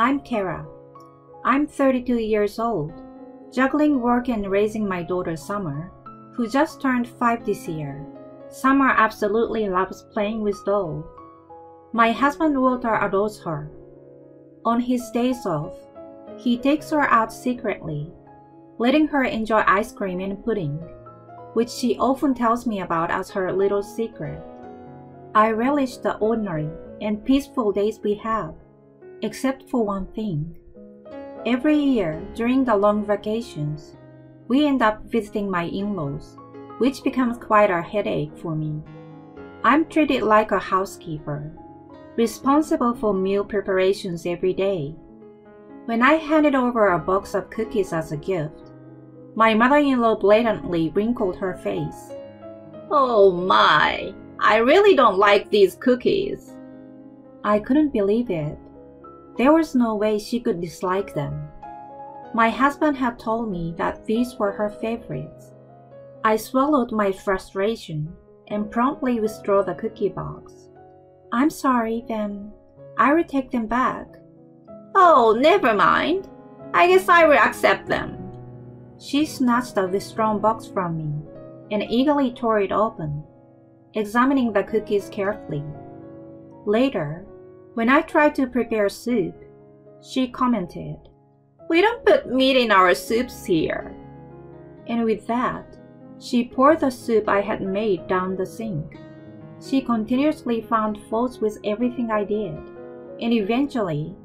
I'm Kara. I'm 32 years old, juggling work and raising my daughter Summer, who just turned 5 this year. Summer absolutely loves playing with dolls. My husband Walter adores her. On his days off, he takes her out secretly, letting her enjoy ice cream and pudding, which she often tells me about as her little secret. I relish the ordinary and peaceful days we have, except for one thing. Every year during the long vacations, we end up visiting my in-laws, which becomes quite a headache for me. I'm treated like a housekeeper, responsible for meal preparations every day. When I handed over a box of cookies as a gift, my mother-in-law blatantly wrinkled her face. "Oh my, I really don't like these cookies." I couldn't believe it. There was no way she could dislike them. My husband had told me that these were her favorites. I swallowed my frustration and promptly withdrew the cookie box. "I'm sorry, then. I will take them back." "Oh, never mind. I guess I will accept them." She snatched the withdrawn box from me and eagerly tore it open, examining the cookies carefully. Later, when I tried to prepare soup, she commented, "We don't put meat in our soups here." And with that, she poured the soup I had made down the sink. She continuously found faults with everything I did, and eventually,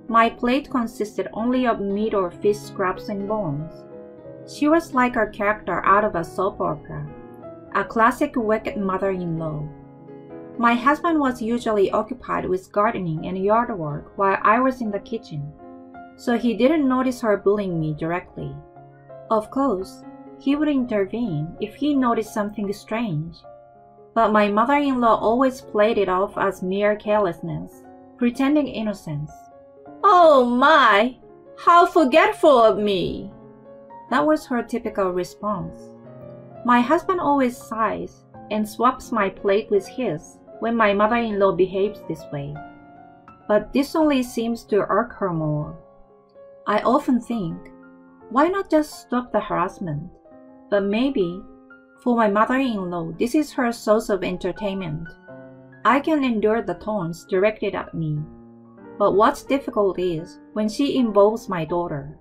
my plate consisted only of meat or fish scraps and bones. She was like a character out of a soap opera, a classic wicked mother-in-law. My husband was usually occupied with gardening and yard work while I was in the kitchen, so he didn't notice her bullying me directly. Of course, he would intervene if he noticed something strange, but my mother-in-law always played it off as mere carelessness, pretending innocence. "Oh my, how forgetful of me!" That was her typical response. My husband always sighs and swaps my plate with his when my mother-in-law behaves this way, but this only seems to irk her more. I often think, why not just stop the harassment? But maybe, for my mother-in-law, this is her source of entertainment. I can endure the taunts directed at me, but what's difficult is when she involves my daughter.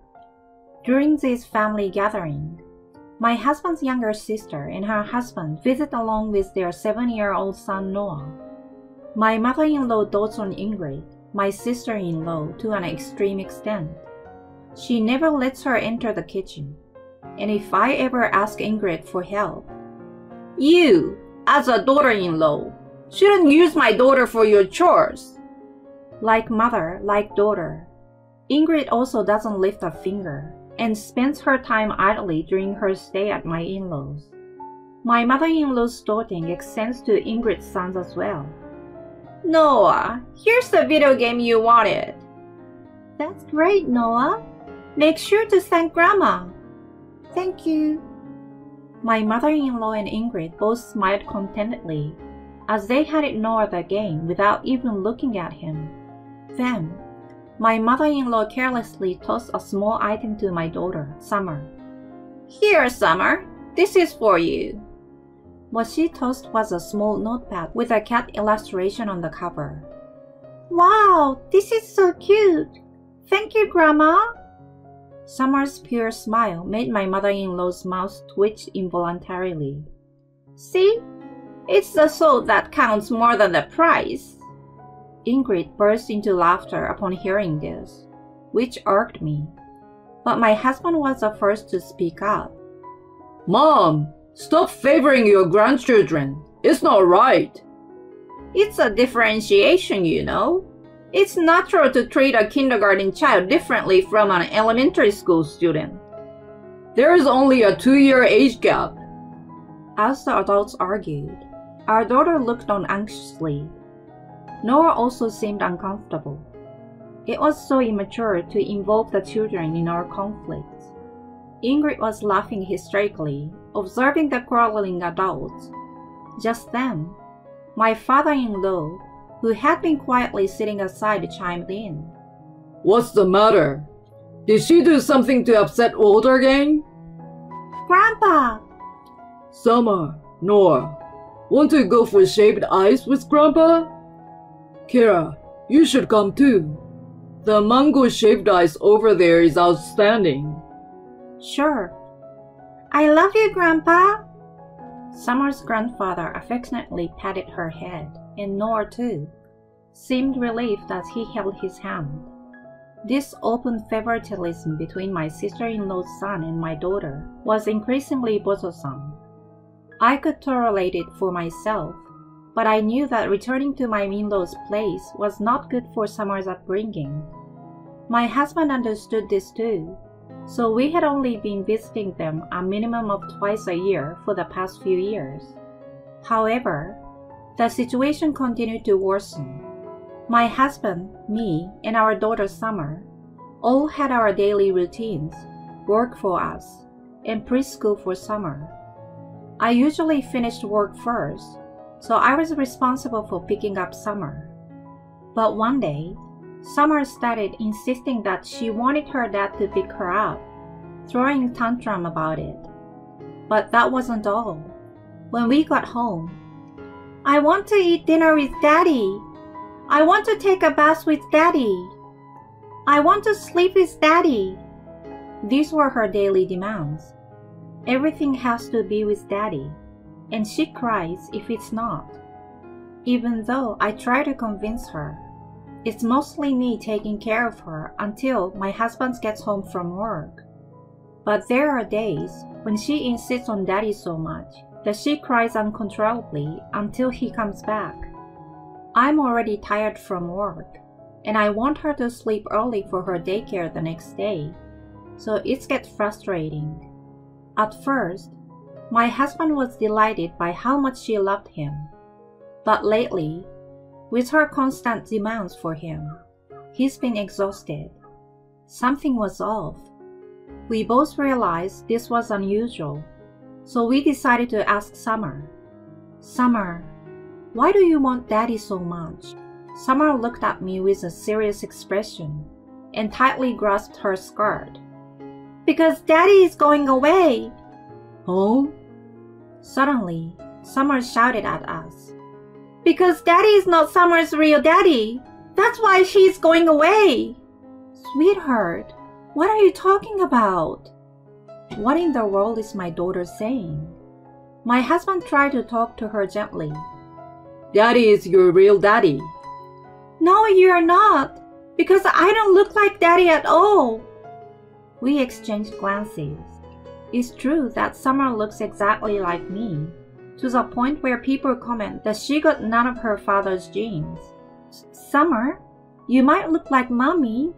During this family gathering, my husband's younger sister and her husband visit along with their 7-year-old son Noah. My mother-in-law dotes on Ingrid, my sister-in-law, to an extreme extent. She never lets her enter the kitchen, and if I ever ask Ingrid for help, "You, as a daughter-in-law, shouldn't use my daughter for your chores." Like mother, like daughter, Ingrid also doesn't lift a finger and spends her time idly during her stay at my in-laws. My mother-in-law's doting extends to Ingrid's sons as well. "Noah, here's the video game you wanted." "That's great, Noah. Make sure to thank Grandma." "Thank you." My mother-in-law and Ingrid both smiled contentedly as they handed Noah the game without even looking at him. Then, my mother-in-law carelessly tossed a small item to my daughter, Summer. "Here, Summer, this is for you." What she tossed was a small notepad with a cat illustration on the cover. "Wow, this is so cute. Thank you, Grandma." Summer's pure smile made my mother-in-law's mouth twitch involuntarily. "See? It's the thought that counts more than the price." Ingrid burst into laughter upon hearing this, which irked me. But my husband was the first to speak up. "Mom, stop favoring your grandchildren. It's not right." "It's a differentiation, you know. It's natural to treat a kindergarten child differently from an elementary school student." "There is only a 2-year age gap." As the adults argued, our daughter looked on anxiously. Noah also seemed uncomfortable. It was so immature to involve the children in our conflicts. Ingrid was laughing hysterically, observing the quarreling adults. Just then, my father-in-law, who had been quietly sitting aside, chimed in. What's the matter? Did she do something to upset Walter again? Grandpa! Summer, Nora, want to go for shaved ice with Grandpa? Kira, you should come too. The mango shaved ice over there is outstanding. Sure. I love you, Grandpa! Summer's grandfather affectionately patted her head, and Nora too seemed relieved as he held his hand. This open favoritism between my sister-in-law's son and my daughter was increasingly bothersome. I could tolerate it for myself, but I knew that returning to my in-laws' place was not good for Summer's upbringing. My husband understood this too, so we had only been visiting them a minimum of twice a year for the past few years. However, the situation continued to worsen. My husband, me, and our daughter Summer all had our daily routines, work for us, and preschool for Summer. I usually finished work first, so I was responsible for picking up Summer. But one day, Summer started insisting that she wanted her dad to pick her up, throwing a tantrum about it. But that wasn't all. When we got home, "I want to eat dinner with Daddy. I want to take a bath with Daddy. I want to sleep with Daddy." These were her daily demands. Everything has to be with Daddy, and she cries if it's not. Even though I try to convince her, it's mostly me taking care of her until my husband gets home from work. But there are days when she insists on Daddy so much that she cries uncontrollably until he comes back. I'm already tired from work, and I want her to sleep early for her daycare the next day, so it gets frustrating. At first, my husband was delighted by how much she loved him, but lately, with her constant demands for him, he's been exhausted. Something was off. We both realized this was unusual, so we decided to ask Summer. "Summer, why do you want Daddy so much?" Summer looked at me with a serious expression and tightly grasped her skirt. "Because Daddy is going away." Huh? Suddenly, Summer shouted at us. "Because Daddy is not Summer's real daddy. That's why she's going away." "Sweetheart, what are you talking about?" What in the world is my daughter saying? My husband tried to talk to her gently. Daddy is your real daddy. "No, you're not, because I don't look like Daddy at all." We exchanged glances. It's true that Summer looks exactly like me, to the point where people comment that she got none of her father's genes. "Summer, you might look like Mommy,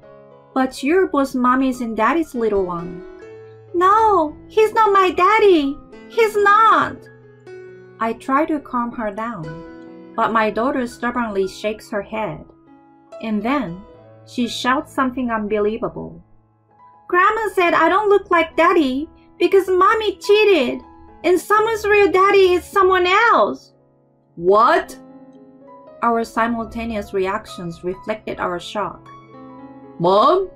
but you're both Mommy's and Daddy's little one." "No, he's not my daddy. He's not." I try to calm her down, but my daughter stubbornly shakes her head. And then she shouts something unbelievable. "Grandma said I don't look like Daddy because Mommy cheated, and Summer's real daddy is someone else." What? Our simultaneous reactions reflected our shock. Mom?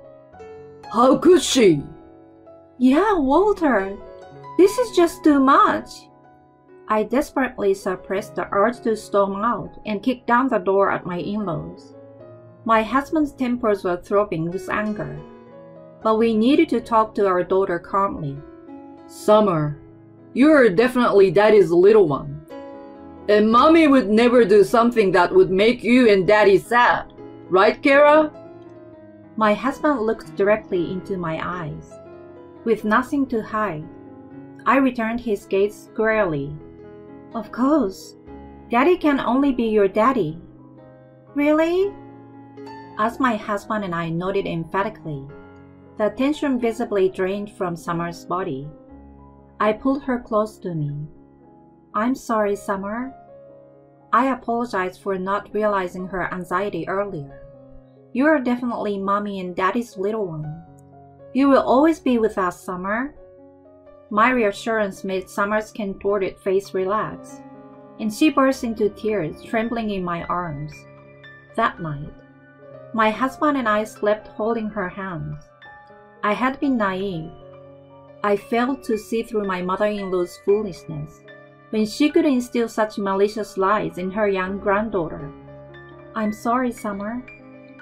How could she? "Yeah, Walter, this is just too much." I desperately suppressed the urge to storm out and kick down the door at my in-laws. My husband's tempers were throbbing with anger, but we needed to talk to our daughter calmly. Summer, you're definitely Daddy's little one. And Mommy would never do something that would make you and Daddy sad. Right, Kara? My husband looked directly into my eyes. With nothing to hide, I returned his gaze squarely. "Of course, Daddy can only be your daddy." "Really?" As my husband and I nodded emphatically, the tension visibly drained from Summer's body. I pulled her close to me. "I'm sorry, Summer. I apologize for not realizing her anxiety earlier. You are definitely Mommy and Daddy's little one. You will always be with us, Summer." My reassurance made Summer's contorted face relax, and she burst into tears, trembling in my arms. That night, My husband and I slept holding her hands. I had been naive. I failed to see through my mother-in-law's foolishness when she could instill such malicious lies in her young granddaughter. "I'm sorry, Summer.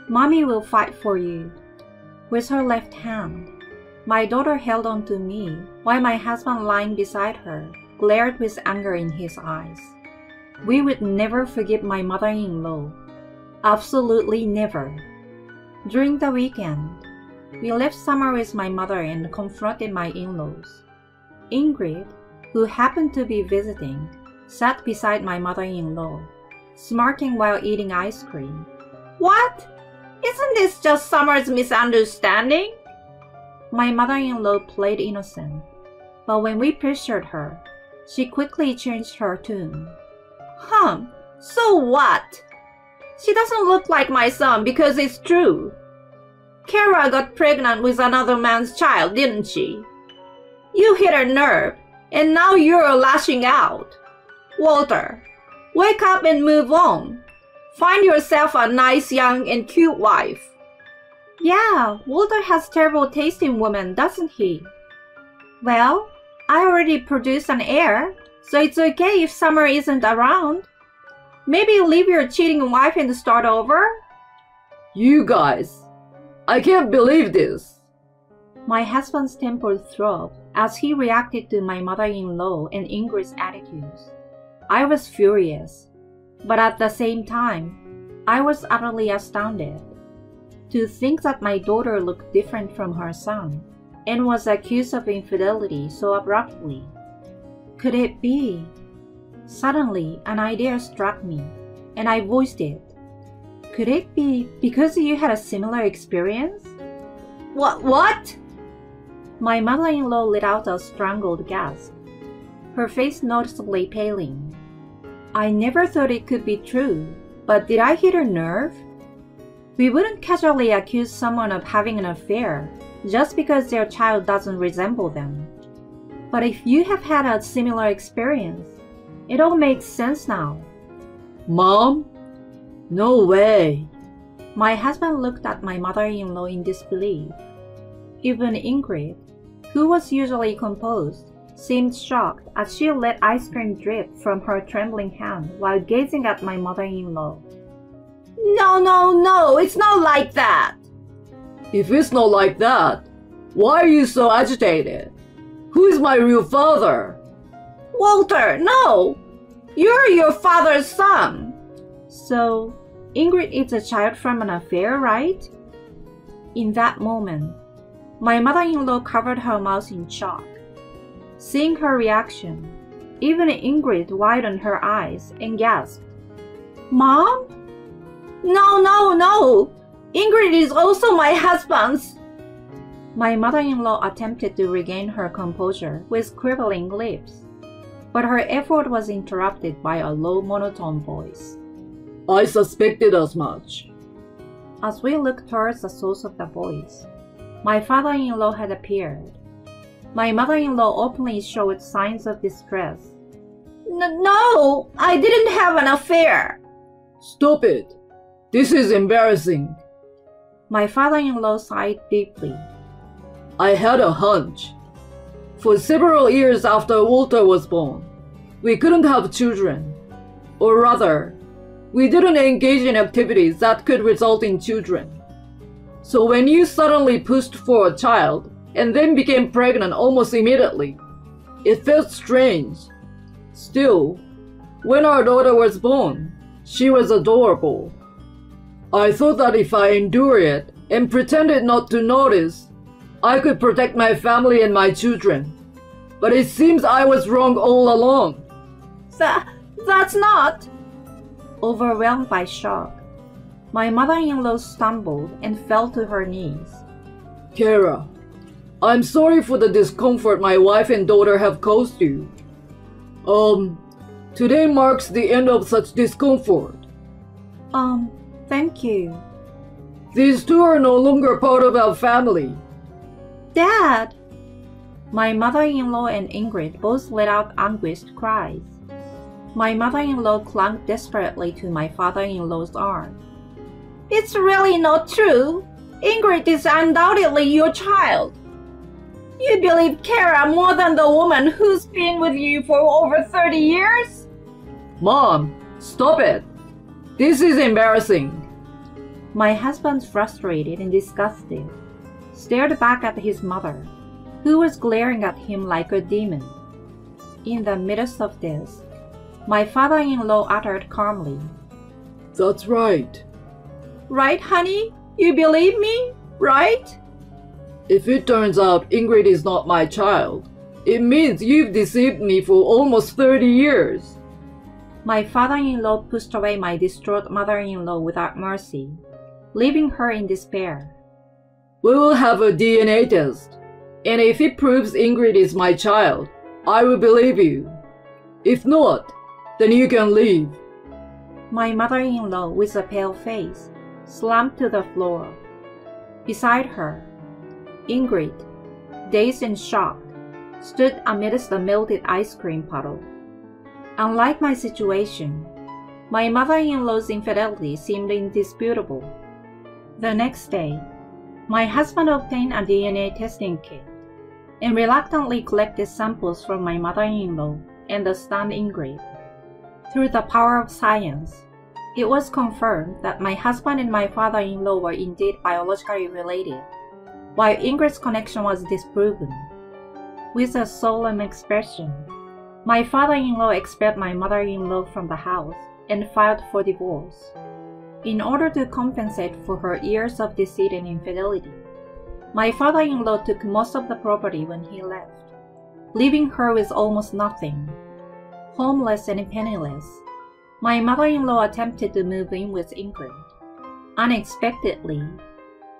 Mommy will fight for you." With her left hand, my daughter held on to me while my husband lying beside her glared with anger in his eyes. We would never forgive my mother-in-law. Absolutely never. During the weekend, we left Summer with my mother and confronted my in-laws. Ingrid, who happened to be visiting, sat beside my mother-in-law, smirking while eating ice cream. "What? Isn't this just Summer's misunderstanding?" My mother-in-law played innocent, but when we pressured her, she quickly changed her tune. So what? She doesn't look like my son because it's true. Kara got pregnant with another man's child, didn't she? You hit a nerve, and now you're lashing out. Walter, wake up and move on. Find yourself a nice, young, and cute wife. Yeah, Walter has terrible taste in women, doesn't he? Well, I already produced an heir, so it's okay if Summer isn't around. Maybe leave your cheating wife and start over? You guys, I can't believe this. My husband's temper throbbed as he reacted to my mother-in-law and Ingrid's attitudes. I was furious, but at the same time, I was utterly astounded. To think that my daughter looked different from her son and was accused of infidelity so abruptly. Could it be? Suddenly, an idea struck me, and I voiced it. Could it be because you had a similar experience? What? My mother-in-law let out a strangled gasp, her face noticeably paling. I never thought it could be true, but did I hit a nerve? We wouldn't casually accuse someone of having an affair just because their child doesn't resemble them. But if you have had a similar experience, it all makes sense now. Mom? No way. My husband looked at my mother-in-law in disbelief. Even Ingrid, who was usually composed, seemed shocked as she let ice cream drip from her trembling hand while gazing at my mother-in-law. No, it's not like that. If it's not like that, why are you so agitated? Who is my real father? Walter, no! You're your father's son. So, Ingrid is a child from an affair, right? In that moment, my mother-in-law covered her mouth in shock. Seeing her reaction, even Ingrid widened her eyes and gasped. Mom? No! Ingrid is also my husband's. My mother-in-law attempted to regain her composure with quivering lips, but her effort was interrupted by a low monotone voice. I suspected as much. As we looked towards the source of the voice, my father-in-law had appeared. My mother-in-law openly showed signs of distress. No, I didn't have an affair. Stop it. This is embarrassing. My father-in-law sighed deeply. I had a hunch. For several years after Walter was born, we couldn't have children. Or rather, we didn't engage in activities that could result in children. So when you suddenly pushed for a child and then became pregnant almost immediately, it felt strange. Still, when our daughter was born, she was adorable. I thought that if I endured it and pretended not to notice, I could protect my family and my children. But it seems I was wrong all along. That's not... Overwhelmed by shock, my mother-in-law stumbled and fell to her knees. Kara, I'm sorry for the discomfort my wife and daughter have caused you. Today marks the end of such discomfort. Thank you. These two are no longer part of our family. Dad! My mother-in-law and Ingrid both let out anguished cries. My mother-in-law clung desperately to my father-in-law's arm. It's really not true. Ingrid is undoubtedly your child. You believe Kara more than the woman who's been with you for over 30 years? Mom, stop it. This is embarrassing. My husband, frustrated and disgusted, stared back at his mother, who was glaring at him like a demon. In the midst of this, my father-in-law uttered calmly, That's right. Right, honey? You believe me, right? If it turns out Ingrid is not my child, it means you've deceived me for almost 30 years. My father-in-law pushed away my distraught mother-in-law without mercy, leaving her in despair. We will have a DNA test, and if it proves Ingrid is my child, I will believe you. If not, then you can leave. My mother-in-law, with a pale face, slumped to the floor. Beside her, Ingrid, dazed and shocked, stood amidst the melted ice cream puddle. Unlike my situation, my mother-in-law's infidelity seemed indisputable. The next day, my husband obtained a DNA testing kit and reluctantly collected samples from my mother-in-law and the stunned Ingrid. Through the power of science, it was confirmed that my husband and my father-in-law were indeed biologically related, while Ingrid's connection was disproven. With a solemn expression, my father-in-law expelled my mother-in-law from the house and filed for divorce. In order to compensate for her years of deceit and infidelity, my father-in-law took most of the property when he left, leaving her with almost nothing. Homeless and penniless, my mother-in-law attempted to move in with Ingrid. Unexpectedly,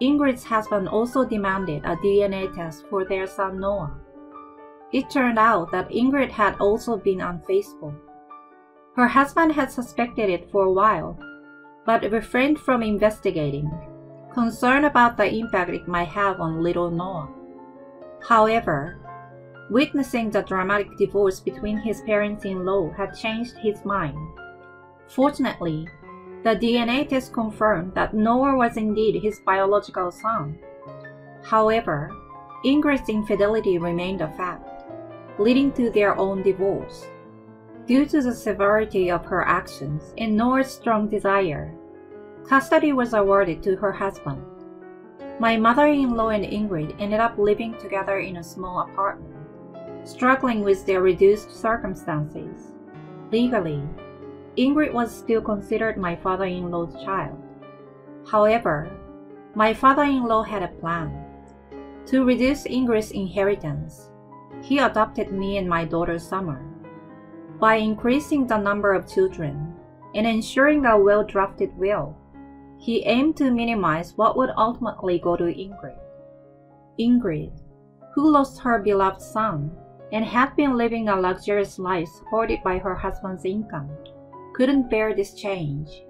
Ingrid's husband also demanded a DNA test for their son Noah. It turned out that Ingrid had also been unfaithful. Her husband had suspected it for a while, but refrained from investigating, concerned about the impact it might have on little Noah. However, witnessing the dramatic divorce between his parents-in-law had changed his mind. Fortunately, the DNA test confirmed that Noah was indeed his biological son. However, Ingrid's infidelity remained a fact, leading to their own divorce. Due to the severity of her actions and Noah's strong desire, custody was awarded to her husband. My mother-in-law and Ingrid ended up living together in a small apartment, struggling with their reduced circumstances. Legally, Ingrid was still considered my father-in-law's child. However, my father-in-law had a plan. To reduce Ingrid's inheritance, he adopted me and my daughter Summer. By increasing the number of children and ensuring a well-drafted will, he aimed to minimize what would ultimately go to Ingrid. Ingrid, who lost her beloved son and had been living a luxurious life supported by her husband's income, couldn't bear this change.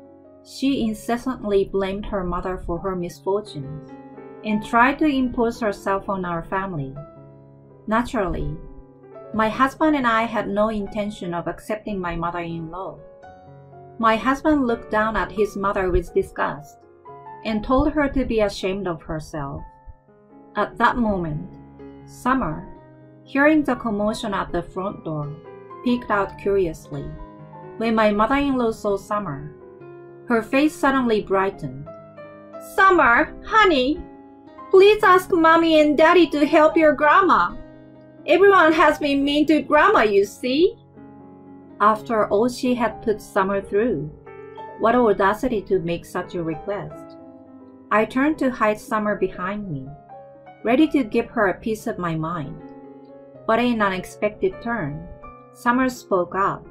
She incessantly blamed her mother for her misfortunes and tried to impose herself on our family. Naturally, my husband and I had no intention of accepting my mother-in-law. My husband looked down at his mother with disgust and told her to be ashamed of herself. At that moment, Summer, hearing the commotion at the front door, peeked out curiously. When my mother-in-law saw Summer, her face suddenly brightened. "Summer, honey, please ask Mommy and Daddy to help your grandma. Everyone has been mean to Grandma, you see." After all she had put Summer through, what audacity to make such a request. I turned to hide Summer behind me, ready to give her a piece of my mind. But in an unexpected turn, Summer spoke up.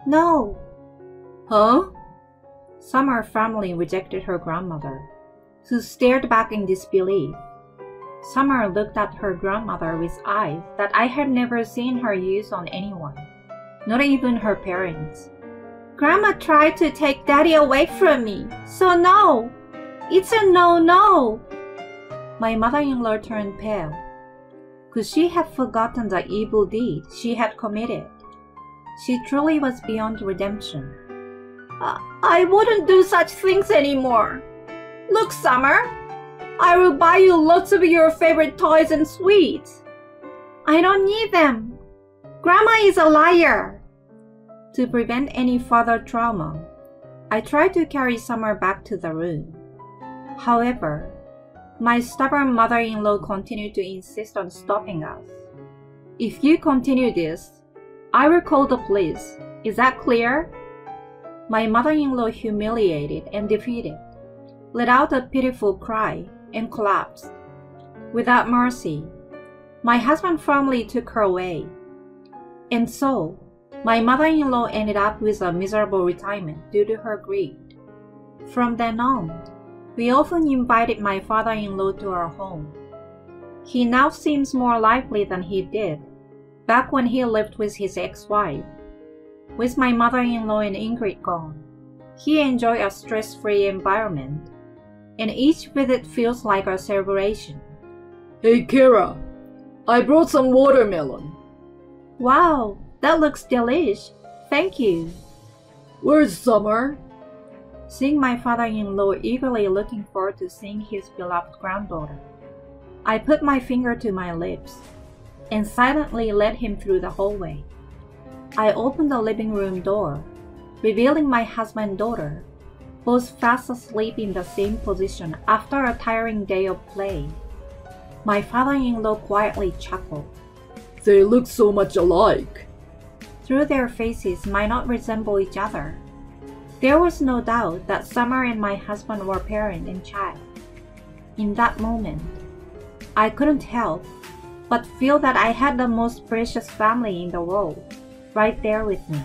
"No." "Huh?" Summer firmly rejected her grandmother, who stared back in disbelief. Summer looked at her grandmother with eyes that I had never seen her use on anyone, not even her parents. "Grandma tried to take Daddy away from me, so no. It's a no-no." My mother-in-law turned pale. Could she have forgotten the evil deed she had committed? She truly was beyond redemption. I wouldn't do such things anymore. Look, Summer, I will buy you lots of your favorite toys and sweets. I don't need them. Grandma is a liar. To prevent any further trauma, I tried to carry Summer back to the room. However, my stubborn mother-in-law continued to insist on stopping us. If you continue this, I will call the police. Is that clear? My mother-in-law, humiliated and defeated, let out a pitiful cry and collapsed. Without mercy, my husband firmly took her away. And so, my mother-in-law ended up with a miserable retirement due to her greed. From then on, we often invited my father-in-law to our home. He now seems more lively than he did back when he lived with his ex-wife. With my mother-in-law and Ingrid gone, he enjoys a stress-free environment, and each visit feels like a celebration. Hey Kara, I brought some watermelon. Wow, that looks delish. Thank you. Where's Summer? Seeing my father-in-law eagerly looking forward to seeing his beloved granddaughter, I put my finger to my lips and silently led him through the hallway. I opened the living room door, revealing my husband and daughter, both fast asleep in the same position after a tiring day of play. My father-in-law quietly chuckled. They look so much alike. Though their faces might not resemble each other, there was no doubt that Summer and my husband were parent and child. In that moment, I couldn't help but feel that I had the most precious family in the world right there with me.